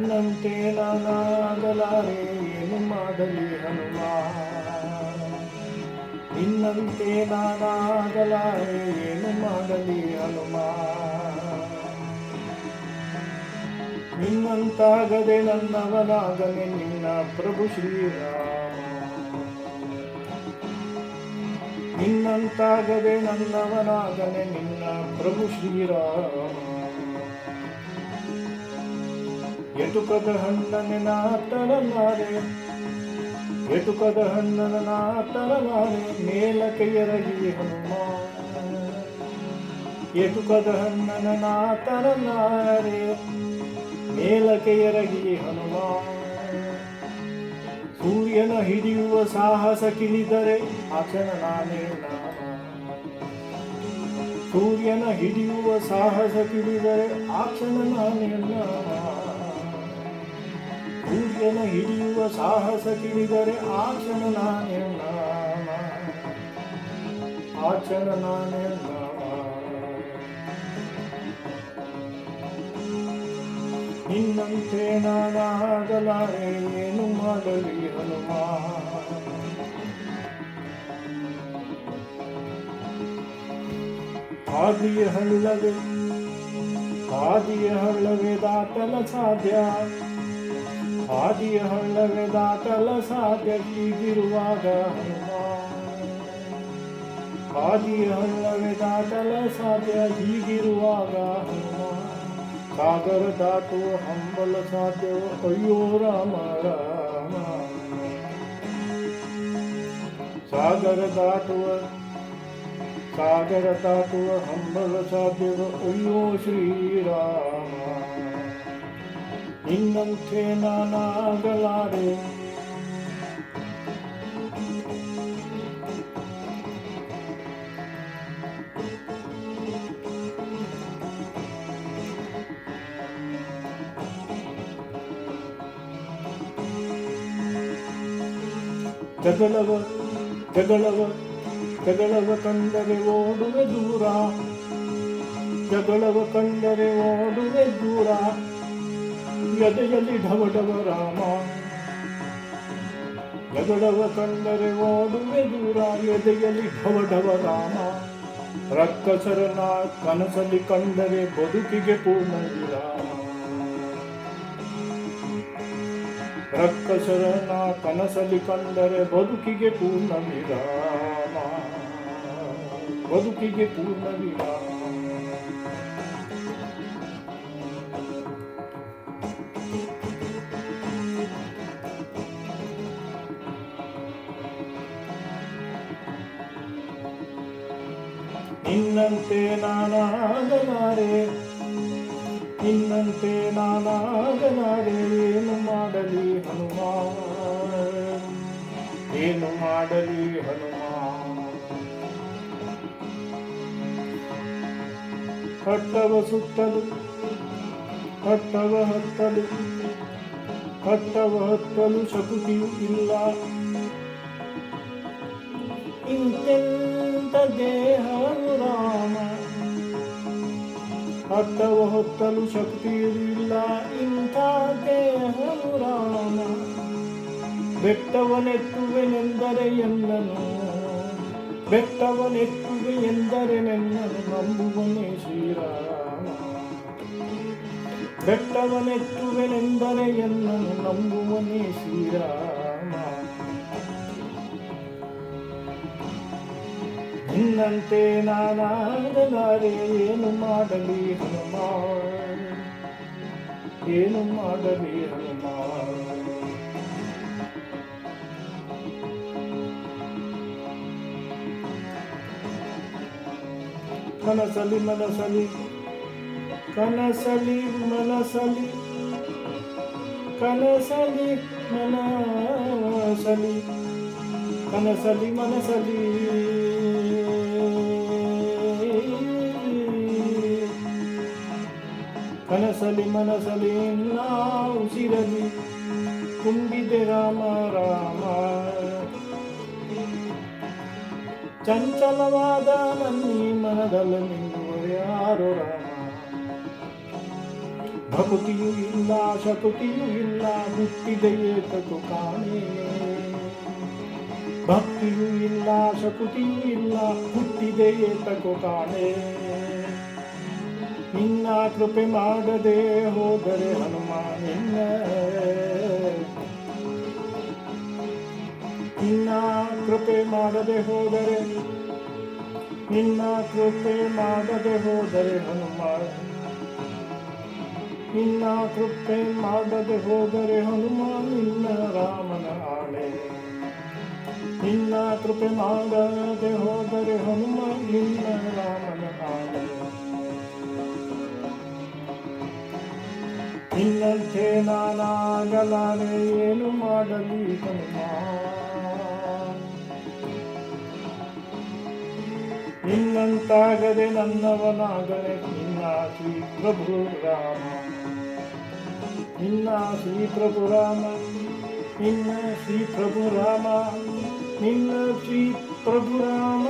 ನಿನ್ನಂತೆ ನಾನಾಗಲಾರೆ ಏನು ಮಾಡಲಿ ಹನುಮ, ನಿನ್ನಂತೆ ನಾನಾಗಲಾರೆ ಏನು ಮಾಡಲಿ ಹನುಮ. ನಿನ್ನಂತಾಗದೆ ನನ್ನವನಾಗನೆ ನಿನ್ನ ಪ್ರಭು ಶ್ರೀರಾಮ, ನಿನ್ನಂತಾಗದೆ ನನ್ನವನಾಗನೆ ನಿನ್ನ ಪ್ರಭು ಶ್ರೀರಾಮ. ಎಟುಕದ ಹಣ್ಣನೆ ನಾ ತರಲಾರೆ, ಎಟುಕದ ಹಣ್ಣನ ನಾ ತರಲಾರೆ ಮೇಲಕ್ಕೆ ಎರಗಿ ಹನುಮ, ಎಟುಕದ ಹಣ್ಣನ ನಾ ತರಲಾರೆ ಮೇಲಕ್ಕೆ ಎರಗಿ ಹನುಮ. ಸೂರ್ಯನ ಹಿಡಿಯುವ ಸಾಹಸ ಕಿಳಿದರೆ ಆ ಕ್ಷಣ ನಾನೇ ನಾಮ, ಸೂರ್ಯನ ಹಿಡಿಯುವ ಸಾಹಸ ಕಿಳಿದರೆ ಆ ಕ್ಷಣ ನಾನೇ ನಾಮ, ಸೂರ್ಯನ ಹಿಡಿಯುವ ಸಾಹಸ ಕಿಳಿದರೆ ಆ ಕ್ಷಣ ನಾನೇ ನಾಮ, ಆ ಕ್ಷಣ ನಾನೇ ನಾಮ. ನಿನ್ನಂತೆ ನಾನಾಗಲಾರೆ ಏನು ಮಾಡಲಿ ಹನುಮ, ಆದಿಯ ಹಳ್ಳವೇ ಆದಿಯ ಹಳ್ಳವೇ ದಾಟಲ ಸಾಧ್ಯ, ಆದಿಯ ಹಳ್ಳವೇ ದಾಟಲ ಸಾಧ್ಯ ಹೀಗಿರುವಾಗ ಹನುಮ, ಆದಿಯ ಹಳ್ಳವೇ ದಾಟಲ ಸಾಧ್ಯ ಹೀಗಿರುವಾಗ ಹನುಮ. ಸಾಗರ ದಾಟುವ ಹಂಬಲ ಸಾಧ್ಯವೋ ಅಯ್ಯೋ ರಾಮ ರಾಮ, ಸಾಗರ ದಾಟುವ ಹಂಬಲ ಸಾಧ್ಯವೋ ಅಯ್ಯೋ ಶ್ರೀರಾಮ. ನಿನ್ನಂತೆ ನಾನಾಗಲಾರೆ, ಜಗಳವ ಕಂಡರೆ ಓಡುವೆ ದೂರ, ಜಗಳವ ಕಂಡರೆ ಓಡುವೆ ದೂರ ಎದೆಯಲ್ಲಿ ಢವಢವ ರಾಮ, ಜಗಳವ ಕಂಡರೆ ಓಡುವೆ ದೂರ ಎದೆಯಲ್ಲಿ ಢವಢವ ರಾಮ. ರಕ್ಕಸರನ ಕನಸಲ್ಲಿ ಕಂಡರೆ ಬದುಕಿಗೆ ಪೂರ್ಣ ವಿರಾಮ, ರಕ್ಕಸರನ ಕನಸಲ್ಲಿ ಕಂಡರೆ ಬದುಕಿಗೆ ಪೂರ್ಣ ವಿರಾಮ, ಬದುಕಿಗೆ ಪೂರ್ಣ ವಿರಾಮ. ನಿನ್ನಂತೆ ನಾನಾಗಲಾರೆ, ನಿನ್ನಂತೆ ನಾನಾಗಲಾರೆ ಏನು ಮಾಡಲಿ ಹನುಮ, ಏನು ಮಾಡಲಿ ಹನುಮ. ಕಟ್ಟವ ಸುತ್ತಲು ಕಟ್ಟವ ಹತ್ತಲು ಶಕ್ತಿಯೂ ಇಲ್ಲ, ಇಂತೆಂತ ದೇಹ ರಾಮ. ಕಟ್ಟವ ಹೊತ್ತಲು ಶಕ್ತಿಯಿಲ್ಲ ಇಂಥ ದೇಹ ರಾಮ. ಬೆಟ್ಟವನೆತ್ತುವೆನೆಂದರೆ ಎನ್ನನು, ಬೆಟ್ಟವನೆತ್ತುವೆ ಎಂದರೆ ನೆನ್ನನು ನಂಬುವನೇ ಶ್ರೀರಾಮ. ಬೆಟ್ಟವನೆತ್ತುವೆನೆಂದರೆ ಎನ್ನನು ನಂಬುವನೇ ಶ್ರೀರಾಮ. ನಿನ್ನಂತೆ ನಾನಾಗಲಾರೆ ಏನು ಮಾಡಲಿ ಹನುಮ, ಏನು ಮಾಡಲಿ ಹನುಮ. ಕನಸಲಿ ಮನಸಲಿ ಕನಸಲಿ ಮನಸಲಿ ಕನಸಲಿ ಮನಸಲಿ ಕನಸಲಿ ಮನಸಲಿ ಕನಸಲಿ ಮನಸಲಿ ನಾ ಉಸಿರಲಿ ತುಂಬಿದೆ ರಾಮ ರಾಮ. ಚಂಚಲವಾದ ನನ್ನಿ ಮನದಲ್ಲಿ ನಿಲ್ಲುವ ಯಾರೋ ರಾಮ. ಭಕುತಿಯೂ ಇಲ್ಲ ಶಕುತಿಯೂ ಇಲ್ಲ ಹುಟ್ಟಿದೆಯೇ ತಗು ಕಾಣೆ ಭಕ್ತಿಯೂ ಇಲ್ಲ ಶಕುತಿಯೂ ಇಲ್ಲ ಹುಟ್ಟಿದೆಯೇ ತಗು ಕಾಣೆ ನಿನ್ನ ಕೃಪೆ ಮಾಡದೆ ಹೋದರೆ ಹನುಮ ನಿನ್ನ ಕೃಪೆ ಮಾಡದೆ ಹೋದರೆ ನಿನ್ನ ಕೃಪೆ ಮಾಡದೆ ಹೋದರೆ ಹನುಮ ನಿನ್ನ ಕೃಪೆ ಮಾಡದೆ ಹೋದರೆ ಹನುಮ ನಿನ್ನ ರಾಮನ ಆಣೆ ನಿನ್ನ ಕೃಪೆ ಮಾಡದೆ ಹೋದರೆ ಹನುಮ ನಿನ್ನ ರಾಮನ ಆಣೆ ನಿನ್ನಂತೆ ನಾನಾಗಲಾರೆ ಏನು ಮಾಡಲಿ ಹನುಮ ನಿನ್ನಂತಾಗದೆ ನನ್ನವನಾಗಲೆ ನಿನ್ನ ಶ್ರೀ ಪ್ರಭು ರಾಮ ನಿನ್ನ ಶ್ರೀ ಪ್ರಭು ರಾಮ ನಿನ್ನ ಶ್ರೀ ಪ್ರಭು ರಾಮ ನಿನ್ನ ಶ್ರೀ ಪ್ರಭು ರಾಮ